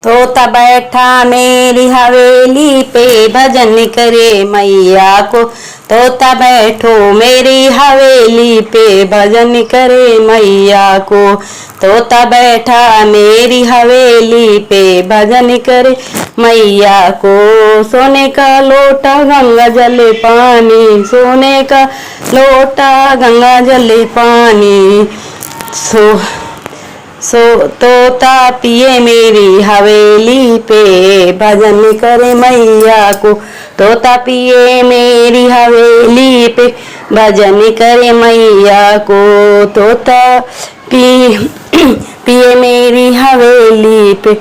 तोता बैठा मेरी हवेली पे भजन करे मैया को। तोता बैठो मेरी हवेली पे भजन करे मैया को। तोता बैठा मेरी हवेली पे भजन करे मैया को। सोने का लोटा गंगा जल पानी, सोने का लोटा गंगा जल पानी। तोता पिए मेरी हवेली पे भजन करे मैया को। तोता पिए मेरी हवेली पे भजन करे मैया को। तोता पिए मेरी हवेली पे।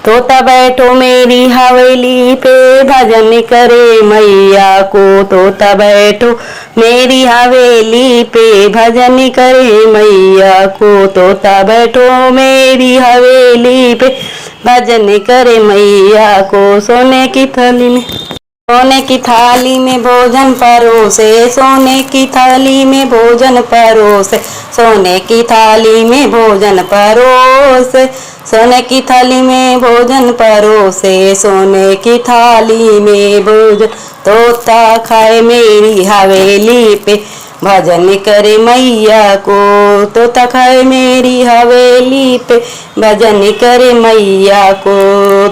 तोता बैठो मेरी हवेली पे भजन करे मैया को। तोता बैठो मेरी हवेली पे भजन करे मैया को। तोता बैठो मेरी हवेली पे भजन करे मैया को। सोने की थाली में भोजन परोसे, सोने की थाली में भोजन परोसे, सोने की थाली में भोजन परोसे, सोने की थाली में भोजन परोसे, सोने की थाली में भोजन। तोता खाए मेरी हवेली पे भजन करे मैया को। तोता खाए मेरी हवेली पे भजन करे मैया को।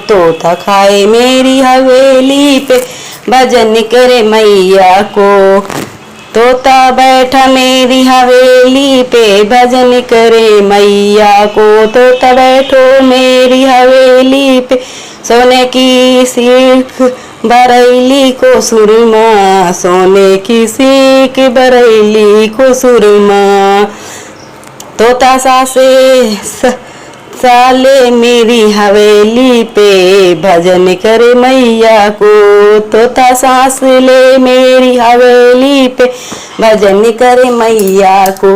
तोता खाए मेरी हवेली पे भजन करे मैया को। तोता बैठा मेरी हवेली पे भजन करे मैया को। तोता बैठो मेरी हवेली पे, सोने की सीख बरैली को सुरमा, सोने की सीख बरैली को सुरमा। तोता साले मेरी हवेली पे भजन करे मैया को। तोता सांस ले मेरी हवेली पे भजन करे मैया को।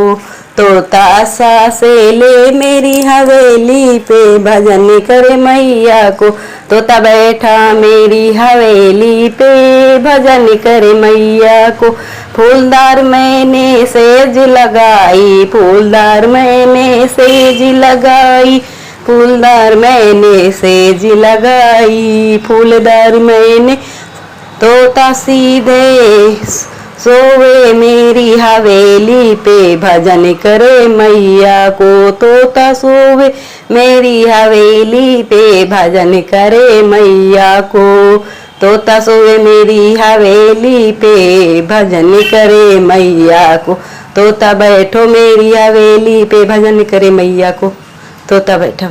तोता सांस ले मेरी हवेली पे भजन करे मैया को। तोता बैठा मेरी हवेली पे भजन करे मैया को। फूलदार मैंने सेज लगाई, फूलदार मैंने सेज लगाई, फूलदार मैंने सेज लगाई, फूलदार मैंने। तोता सीधे सोवे मेरी हवेली पे भजन करे मैया को। तोता सोवे मेरी हवेली पे भजन करे मैया को। तोता सोवे मेरी हवेली पे भजन करे मैया को। तोता बैठो मेरी हवेली पे भजन करे मैया को। तोता बैठा